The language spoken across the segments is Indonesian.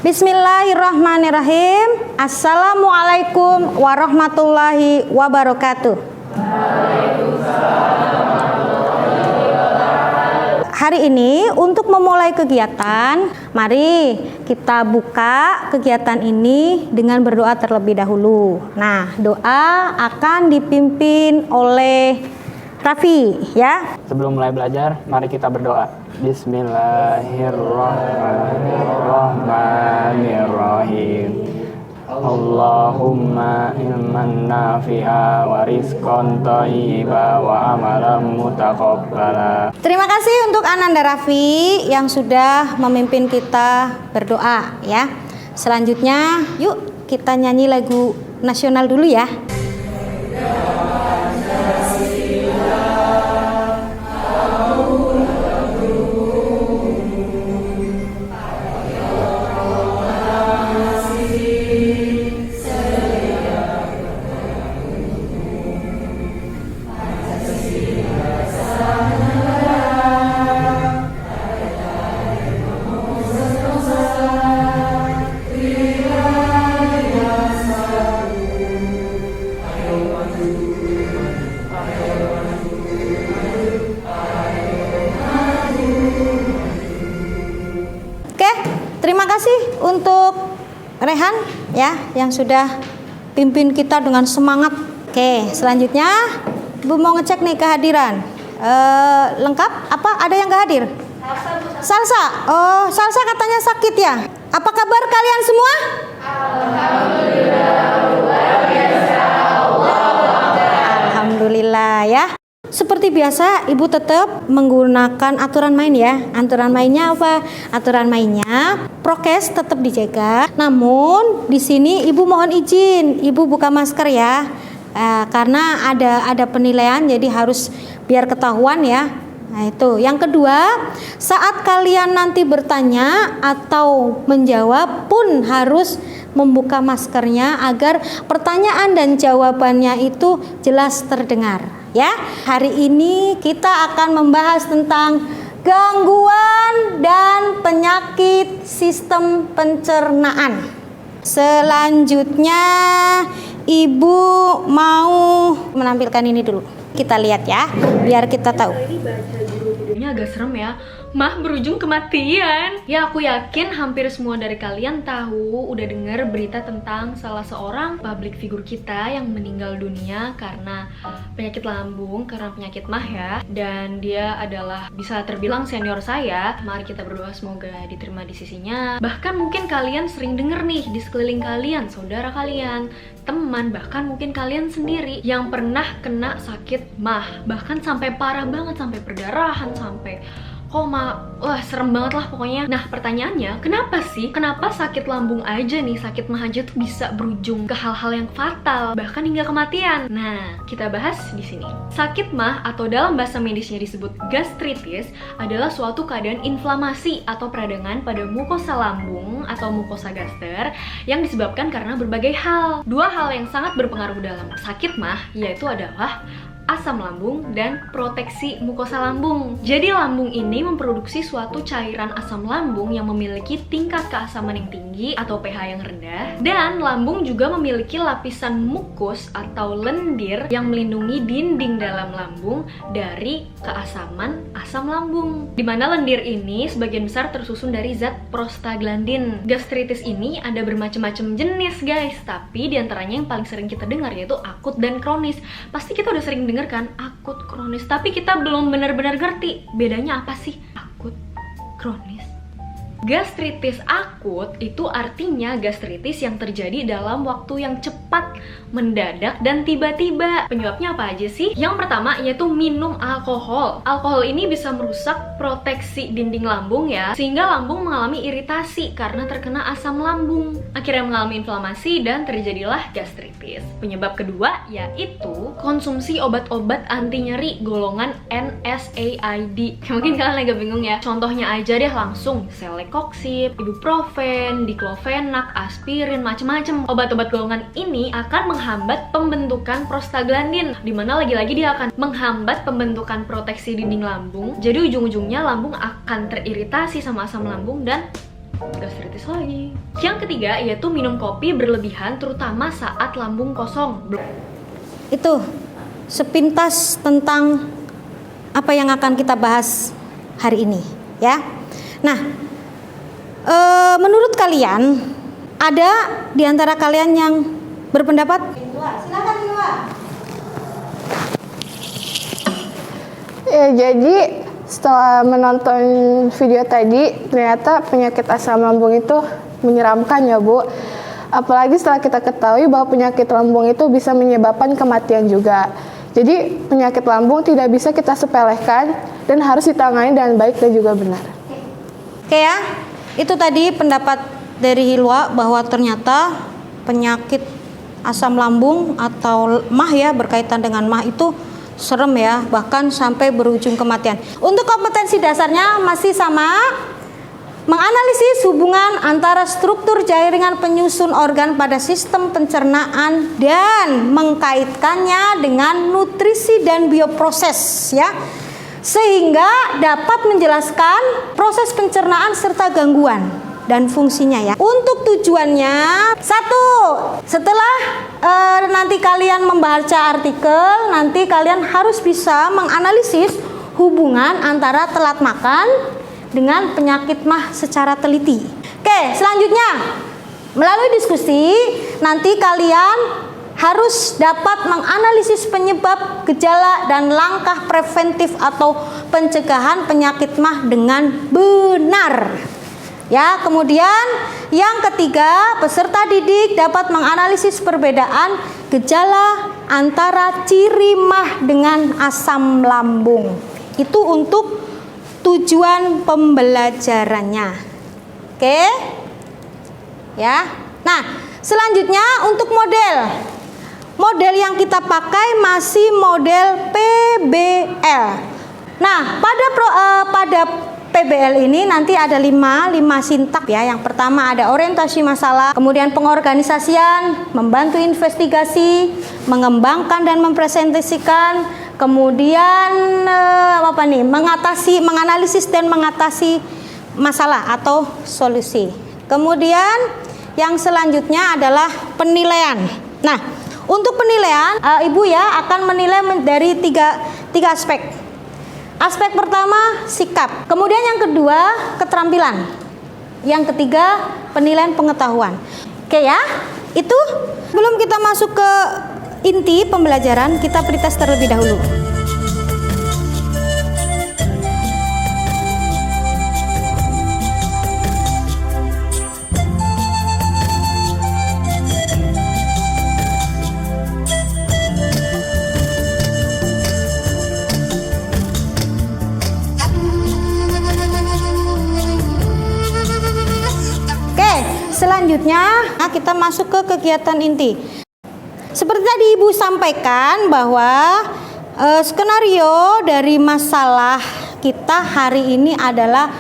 Bismillahirrahmanirrahim. Assalamualaikum warahmatullahi wabarakatuh. Hari ini untuk memulai kegiatan, mari kita buka kegiatan ini dengan berdoa terlebih dahulu. Nah, doa akan dipimpin oleh Raffi ya. Sebelum mulai belajar, mari kita berdoa. Bismillahirrahmanirrahim. Allahumma ilman nafi'a wa rizqan thayyiba wa amalan mutaqabbala. Terima kasih untuk Ananda Raffi yang sudah memimpin kita berdoa ya. Selanjutnya yuk kita nyanyi lagu nasional dulu ya. Terima kasih untuk Rehan ya yang sudah pimpin kita dengan semangat. Oke, selanjutnya Ibu mau ngecek nih kehadiran. Lengkap? Apa ada yang nggak hadir? Salsa. Oh, Salsa katanya sakit ya. Apa kabar kalian semua? Alhamdulillah luar biasa. Alhamdulillah ya. Seperti biasa, Ibu tetap menggunakan aturan main ya. Aturan mainnya apa? Aturan mainnya prokes tetap dijaga. Namun di sini Ibu mohon izin, Ibu buka masker ya. Karena ada penilaian, jadi harus biar ketahuan ya. Nah itu. Yang kedua, saat kalian nanti bertanya atau menjawab pun harus membuka maskernya agar pertanyaan dan jawabannya itu jelas terdengar. Ya, hari ini kita akan membahas tentang gangguan dan penyakit sistem pencernaan. Selanjutnya, Ibu mau menampilkan ini dulu. Kita lihat ya, biar kita tahu. Ini baca judul videonya agak serem ya. Mah berujung kematian. Ya aku yakin hampir semua dari kalian tahu, udah denger berita tentang salah seorang public figure kita yang meninggal dunia karena penyakit lambung, karena penyakit Mah ya. Dan dia adalah bisa terbilang senior saya. Mari kita berdoa semoga diterima di sisinya. Bahkan mungkin kalian sering denger nih di sekeliling kalian, saudara kalian, teman, bahkan mungkin kalian sendiri yang pernah kena sakit Mah. Bahkan sampai parah banget, sampai perdarahan, sampai koma, wah serem banget lah pokoknya. Nah pertanyaannya, kenapa sih? Kenapa sakit lambung aja nih, sakit Mah aja tuh bisa berujung ke hal-hal yang fatal, bahkan hingga kematian? Nah, kita bahas di sini. Sakit Mah atau dalam bahasa medisnya disebut gastritis adalah suatu keadaan inflamasi atau peradangan pada mukosa lambung atau mukosa gaster yang disebabkan karena berbagai hal. Dua hal yang sangat berpengaruh dalam sakit Mah yaitu adalah asam lambung dan proteksi mukosa lambung. Jadi lambung ini memproduksi suatu cairan asam lambung yang memiliki tingkat keasaman yang tinggi atau pH yang rendah, dan lambung juga memiliki lapisan mukus atau lendir yang melindungi dinding dalam lambung dari keasaman asam lambung. Dimana lendir ini sebagian besar tersusun dari zat prostaglandin. Gastritis ini ada bermacam-macam jenis guys, tapi diantaranya yang paling sering kita dengar yaitu akut dan kronis. Pasti kita udah sering dengar kan akut, kronis, tapi kita belum benar-benar ngerti bedanya apa sih akut, kronis. Gastritis akut itu artinya gastritis yang terjadi dalam waktu yang cepat, mendadak, dan tiba-tiba. Penyebabnya apa aja sih? Yang pertama yaitu minum alkohol. Alkohol ini bisa merusak proteksi dinding lambung ya, sehingga lambung mengalami iritasi karena terkena asam lambung. Akhirnya mengalami inflamasi dan terjadilah gastritis. Penyebab kedua yaitu konsumsi obat-obat anti nyeri golongan NSAID. Mungkin kalian agak bingung ya. Contohnya aja deh langsung, Celecoxib, ibuprofen, diclofenac, aspirin, macam-macam. Obat-obat golongan ini akan menghambat pembentukan prostaglandin, dimana lagi-lagi dia akan menghambat pembentukan proteksi dinding lambung. Jadi ujung-ujungnya lambung akan teriritasi sama asam lambung dan gastritis lagi. Yang ketiga yaitu minum kopi berlebihan terutama saat lambung kosong. Itu sepintas tentang apa yang akan kita bahas hari ini ya. Nah, menurut kalian ada di antara kalian yang berpendapat? Silakan Ilwa. Ya, jadi setelah menonton video tadi, ternyata penyakit asam lambung itu menyeramkan ya Bu. Apalagi setelah kita ketahui bahwa penyakit lambung itu bisa menyebabkan kematian juga. Jadi penyakit lambung tidak bisa kita sepelekan dan harus ditangani dengan baik dan juga benar. Oke ya, itu tadi pendapat dari Hilwa bahwa ternyata penyakit asam lambung atau MAH ya, berkaitan dengan MAH itu serem ya, bahkan sampai berujung kematian. Untuk kompetensi dasarnya masih sama, menganalisis hubungan antara struktur jaringan penyusun organ pada sistem pencernaan dan mengkaitkannya dengan nutrisi dan bioproses ya, sehingga dapat menjelaskan proses pencernaan serta gangguan dan fungsinya ya. Untuk tujuannya, satu, setelah nanti kalian membaca artikel, nanti kalian harus bisa menganalisis hubungan antara telat makan dengan penyakit MAH secara teliti. Oke, selanjutnya melalui diskusi nanti kalian harus dapat menganalisis penyebab, gejala, dan langkah preventif atau pencegahan penyakit MAH dengan benar. Ya, kemudian yang ketiga, peserta didik dapat menganalisis perbedaan gejala antara ciri MAH dengan asam lambung. Itu untuk tujuan pembelajarannya. Oke? Ya. Nah, selanjutnya untuk model yang kita pakai masih model PBL. Nah, pada PBL ini nanti ada 5 sintak ya. Yang pertama ada orientasi masalah, kemudian pengorganisasian, membantu investigasi, mengembangkan dan mempresentasikan, kemudian menganalisis dan mengatasi masalah atau solusi. Kemudian yang selanjutnya adalah penilaian. Nah, untuk penilaian Ibu ya akan menilai dari tiga aspek. Aspek pertama sikap, kemudian yang kedua keterampilan, yang ketiga penilaian pengetahuan. Oke ya, itu sebelum kita masuk ke inti pembelajaran, kita pretest terlebih dahulu. Selanjutnya kita masuk ke kegiatan inti. Seperti tadi Ibu sampaikan bahwa skenario dari masalah kita hari ini adalah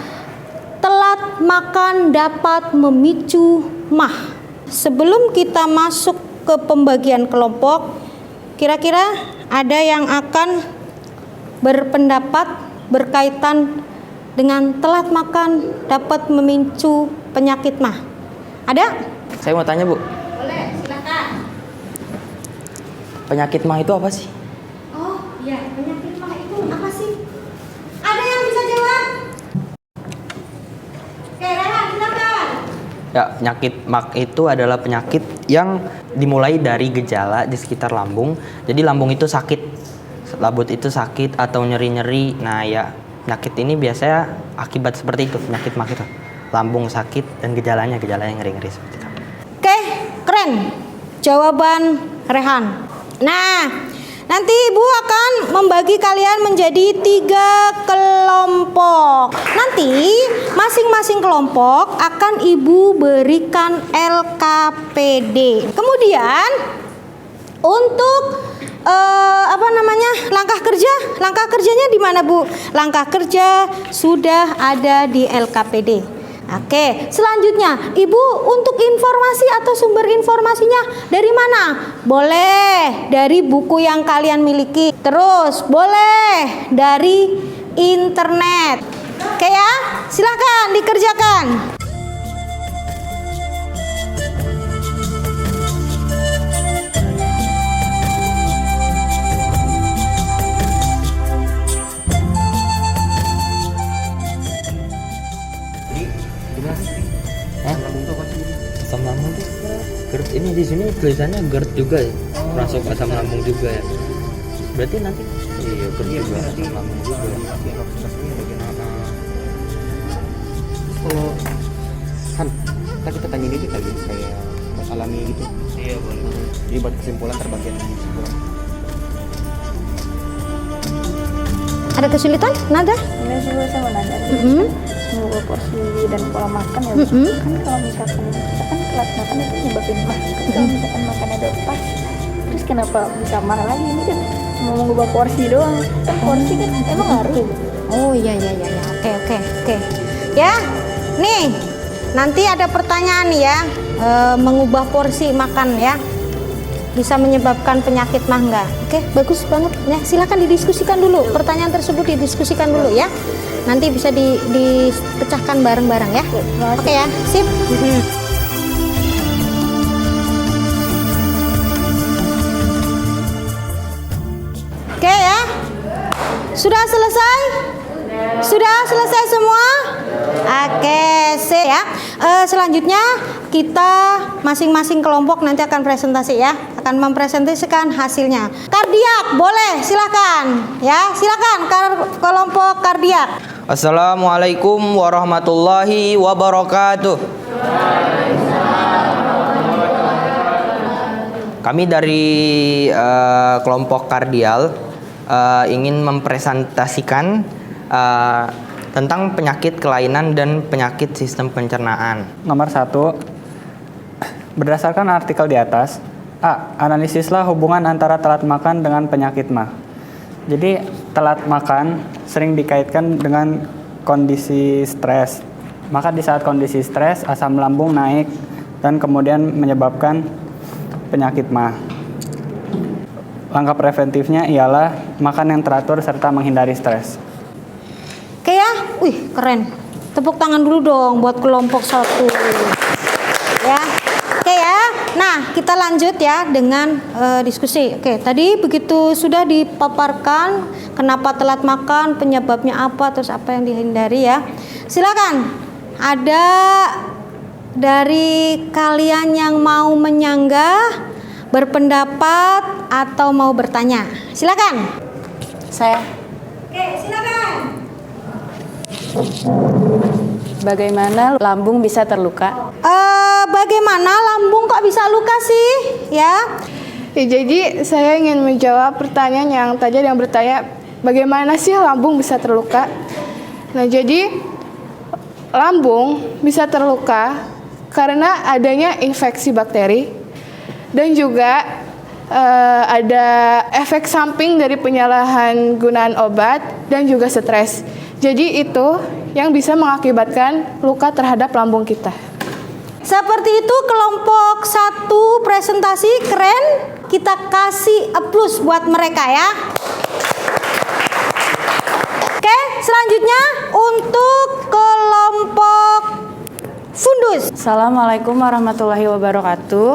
telat makan dapat memicu MAH. Sebelum kita masuk ke pembagian kelompok, kira-kira ada yang akan berpendapat berkaitan dengan telat makan dapat memicu penyakit MAH? Ada? Saya mau tanya Bu. Boleh, silakan. Penyakit MAH itu apa sih? Oh iya, penyakit MAH itu apa sih? Ada yang bisa jawab? Oke, Rehan, silakan. Ya, penyakit MAH itu adalah penyakit yang dimulai dari gejala di sekitar lambung. Jadi lambung itu sakit, labut itu sakit atau nyeri-nyeri. Nah ya, penyakit ini biasanya akibat seperti itu, penyakit MAH itu. Lambung sakit dan gejalanya yang ngeri-ngeri seperti itu. Oke, keren jawaban Rehan. Nah, nanti Ibu akan membagi kalian menjadi 3 kelompok. Nanti masing-masing kelompok akan Ibu berikan LKPD. Kemudian untuk langkah kerjanya di mana Bu? Langkah kerja sudah ada di LKPD. Oke, selanjutnya Ibu untuk informasi atau sumber informasinya dari mana? Boleh dari buku yang kalian miliki, terus boleh dari internet. Oke ya, silakan dikerjakan. Asam lambung tuh GERD, ini di sini tulisannya GERD juga ya. Masuk asam lambung juga ya. Berarti nanti iya GERD juga asam lambung juga. Kalau kan kita tanya dikit kali kayak mas alami gitu. Iya boleh. Jadi buat kesimpulan terbagian kesimpulan. Ada kesulitan? Nada? Ini juga saya mau nanya mengubah porsi dan pola makan ya Bu. Kan kalau misalkan kita kan telat makan itu nyebabin mah. Kalau misalkan makannya udah pas, terus kenapa bisa marah lagi? Ini kan mau mengubah porsi doang. Kan porsi kan emang ngaruh. Oh iya. Oke. Ya, nih nanti ada pertanyaan nih ya, mengubah porsi makan ya, bisa menyebabkan penyakit mah enggak? Oke, bagus banget ya. Silakan didiskusikan dulu, pertanyaan tersebut didiskusikan dulu ya. Nanti bisa dipecahkan bareng-bareng ya. Oke ya, sip. Oke ya, sudah selesai? Sudah selesai semua? Oke, sip ya. Selanjutnya kita masing-masing kelompok nanti akan presentasi ya, akan mempresentasikan hasilnya. Kardiak, boleh, silakan ya, silakan kelompok kardiak. Assalamualaikum warahmatullahi wabarakatuh. Kami dari kelompok kardial ingin mempresentasikan tentang penyakit kelainan dan penyakit sistem pencernaan. Nomor 1, berdasarkan artikel di atas, A. Analisislah hubungan antara telat makan dengan penyakit mah. Jadi telat makan sering dikaitkan dengan kondisi stres. Maka di saat kondisi stres, asam lambung naik dan kemudian menyebabkan penyakit mah. Langkah preventifnya ialah makan yang teratur serta menghindari stres. Oke ya, wih keren. Tepuk tangan dulu dong buat kelompok 1. Ya, oke ya. Nah kita lanjut ya dengan diskusi. Oke, tadi begitu sudah dipaparkan kenapa telat makan, penyebabnya apa, terus apa yang dihindari ya. Silakan. Ada dari kalian yang mau menyanggah, berpendapat atau mau bertanya? Silakan. Saya. Oke, silakan. Bagaimana lambung bisa terluka? Bagaimana lambung kok bisa luka sih? Ya. Ya, jadi saya ingin menjawab pertanyaan yang tadi ada yang bertanya bagaimana sih lambung bisa terluka. Nah jadi lambung bisa terluka karena adanya infeksi bakteri dan juga ada efek samping dari penyalahan gunaan obat dan juga stres. Jadi itu yang bisa mengakibatkan luka terhadap lambung kita. Seperti itu kelompok 1 presentasi keren. Kita kasih plus buat mereka ya. Oke, selanjutnya untuk kelompok Fundus. Assalamualaikum warahmatullahi wabarakatuh.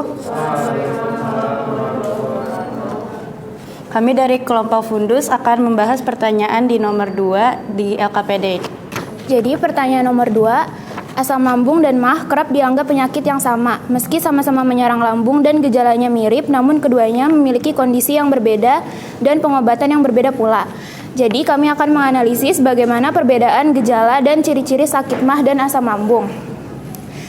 Kami dari kelompok Fundus akan membahas pertanyaan di nomor 2 di LKPD. Jadi pertanyaan nomor 2, asam lambung dan mah kerap dianggap penyakit yang sama. Meski sama-sama menyerang lambung dan gejalanya mirip, namun keduanya memiliki kondisi yang berbeda dan pengobatan yang berbeda pula. Jadi kami akan menganalisis bagaimana perbedaan gejala dan ciri-ciri sakit mah dan asam lambung.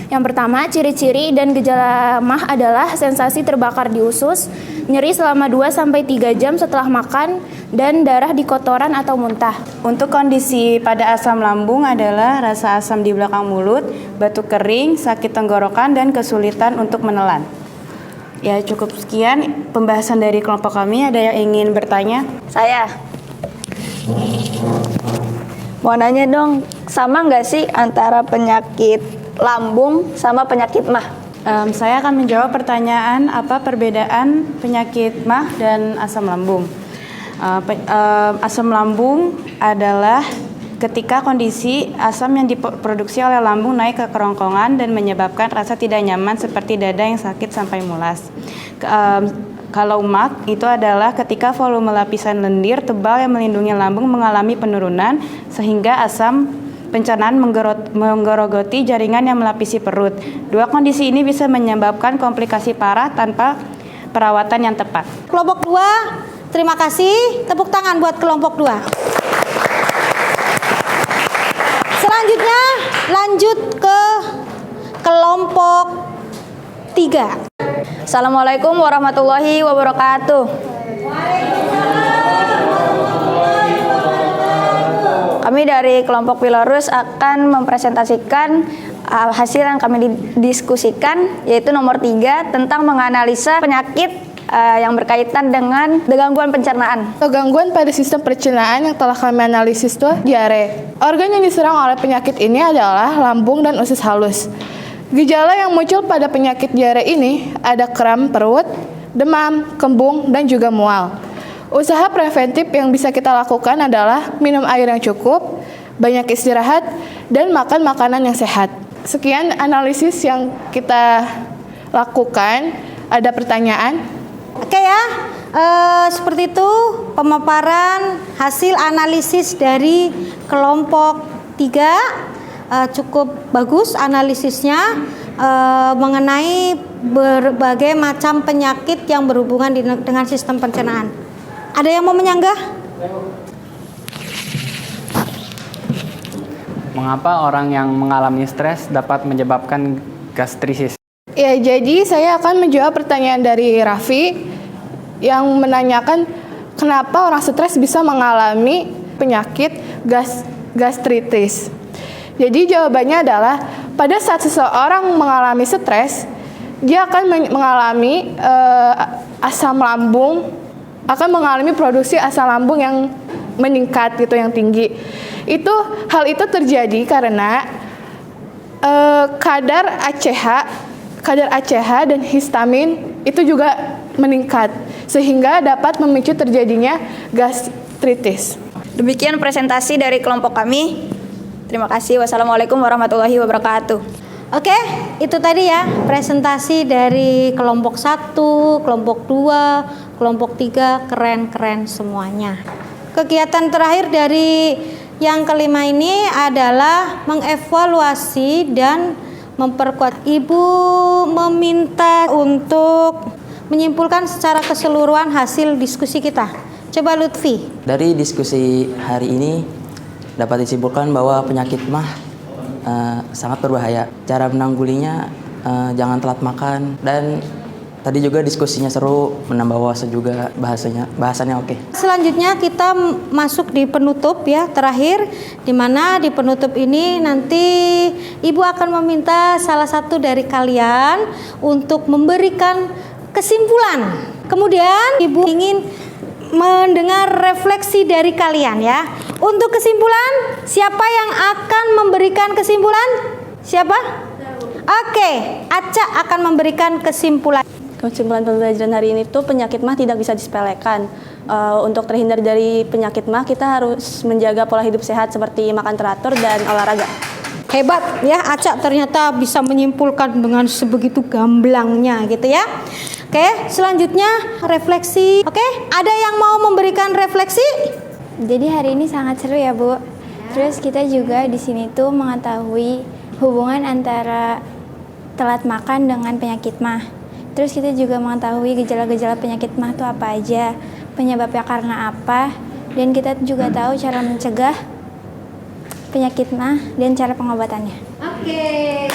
Yang pertama, ciri-ciri dan gejala mah adalah sensasi terbakar di usus, nyeri selama 2-3 jam setelah makan, dan darah di kotoran atau muntah. Untuk kondisi pada asam lambung adalah rasa asam di belakang mulut, batuk kering, sakit tenggorokan, dan kesulitan untuk menelan. Ya cukup sekian pembahasan dari kelompok kami. Ada yang ingin bertanya? Saya mau nanya dong, sama nggak sih antara penyakit lambung sama penyakit mah? Saya akan menjawab pertanyaan apa perbedaan penyakit mah dan asam lambung. Asam lambung adalah ketika kondisi asam yang diproduksi oleh lambung naik ke kerongkongan dan menyebabkan rasa tidak nyaman seperti dada yang sakit sampai mulas. Kalau mah itu adalah ketika volume lapisan lendir tebal yang melindungi lambung mengalami penurunan sehingga asam pencernaan menggerogoti jaringan yang melapisi perut. Dua kondisi ini bisa menyebabkan komplikasi parah tanpa perawatan yang tepat. Kelompok 2, terima kasih. Tepuk tangan buat kelompok 2. Selanjutnya lanjut ke kelompok 3. Assalamualaikum warahmatullahi wabarakatuh. Kami dari kelompok Pilorus akan mempresentasikan hasil yang kami diskusikan, yaitu nomor 3 tentang menganalisa penyakit yang berkaitan dengan gangguan pencernaan. Gangguan pada sistem pencernaan yang telah kami analisis itu diare. Organ yang diserang oleh penyakit ini adalah lambung dan usus halus. Gejala yang muncul pada penyakit diare ini ada kram perut, demam, kembung, dan juga mual. Usaha preventif yang bisa kita lakukan adalah minum air yang cukup, banyak istirahat, dan makan makanan yang sehat. Sekian analisis yang kita lakukan. Ada pertanyaan? Oke ya, seperti itu pemaparan hasil analisis dari kelompok 3. Cukup bagus analisisnya mengenai berbagai macam penyakit yang berhubungan dengan sistem pencernaan. Ada yang mau menyanggah? Mengapa orang yang mengalami stres dapat menyebabkan gastritis? Ya, jadi saya akan menjawab pertanyaan dari Raffi yang menanyakan kenapa orang stres bisa mengalami penyakit gastritis. Jadi jawabannya adalah pada saat seseorang mengalami stres, dia akan mengalami asam lambung, akan mengalami produksi asam lambung yang meningkat gitu, yang tinggi. Hal itu terjadi karena kadar ACH dan histamin itu juga meningkat sehingga dapat memicu terjadinya gastritis. Demikian presentasi dari kelompok kami. Terima kasih. Wassalamualaikum warahmatullahi wabarakatuh. Oke, itu tadi ya presentasi dari kelompok 1, kelompok 2, kelompok 3, keren-keren semuanya. Kegiatan terakhir dari yang kelima ini adalah mengevaluasi dan memperkuat. Ibu meminta untuk menyimpulkan secara keseluruhan hasil diskusi kita. Coba Lutfi. Dari diskusi hari ini dapat disimpulkan bahwa penyakit MAH sangat berbahaya. Cara menanggulinya jangan telat makan, dan tadi juga diskusinya seru, menambah wawasan juga, bahasannya oke. Selanjutnya kita masuk di penutup ya, terakhir, di mana di penutup ini nanti Ibu akan meminta salah satu dari kalian untuk memberikan kesimpulan. Kemudian Ibu ingin mendengar refleksi dari kalian ya. Untuk kesimpulan, siapa yang akan memberikan kesimpulan? Siapa? Oke, Aca akan memberikan kesimpulan. Kesimpulan pembelajaran hari ini tuh penyakit MAH tidak bisa disepelekan. Untuk terhindar dari penyakit MAH kita harus menjaga pola hidup sehat seperti makan teratur dan olahraga. Hebat ya, Aca ternyata bisa menyimpulkan dengan sebegitu gamblangnya gitu ya. Oke, selanjutnya refleksi. Oke, ada yang mau memberikan refleksi? Jadi hari ini sangat seru ya, Bu. Terus kita juga di sini tuh mengetahui hubungan antara telat makan dengan penyakit MAH. Terus kita juga mengetahui gejala-gejala penyakit MAH itu apa aja, penyebabnya karena apa, dan kita juga tahu cara mencegah penyakit MAH dan cara pengobatannya. Oke.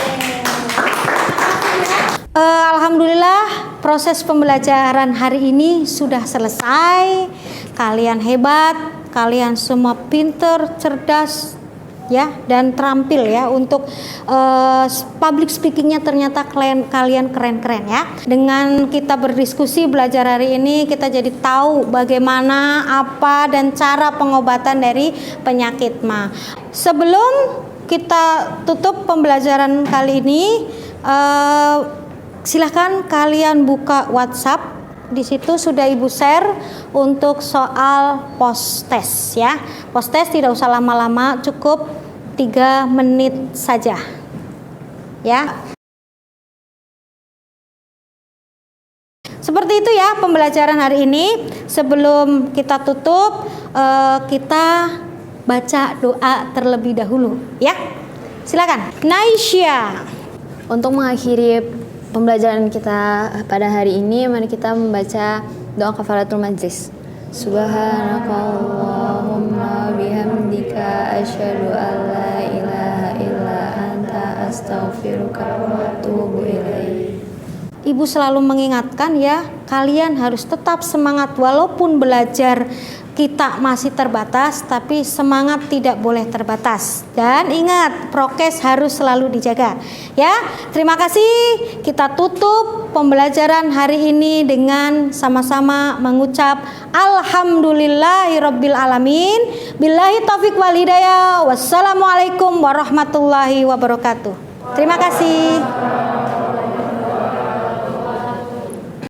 Alhamdulillah proses pembelajaran hari ini sudah selesai. Kalian hebat, kalian semua pinter, cerdas ya, dan terampil ya untuk public speakingnya. Ternyata kalian keren-keren ya. Dengan kita berdiskusi belajar hari ini, kita jadi tahu bagaimana, apa, dan cara pengobatan dari penyakit MAH. Sebelum kita tutup pembelajaran kali ini, silahkan kalian buka WhatsApp. Di situ sudah Ibu share untuk soal post test ya. Post test tidak usah lama-lama, cukup 3 menit saja. Ya. Seperti itu ya pembelajaran hari ini. Sebelum kita tutup, kita baca doa terlebih dahulu ya. Silakan Naisya. Untuk mengakhiri pembelajaran kita pada hari ini, mari kita membaca doa kafaratul majlis. Subhanakallahumma bihamdika asyhadu an la ilaha illa anta astaghfiruka wa atubu ilaik. Ibu selalu mengingatkan ya, kalian harus tetap semangat walaupun belajar kita masih terbatas, tapi semangat tidak boleh terbatas. Dan ingat, prokes harus selalu dijaga. Ya, terima kasih. Kita tutup pembelajaran hari ini dengan sama-sama mengucap Alhamdulillahirabbil alamin. Billahi taufik wal hidayah. Wassalamualaikum warahmatullahi wabarakatuh. Terima kasih.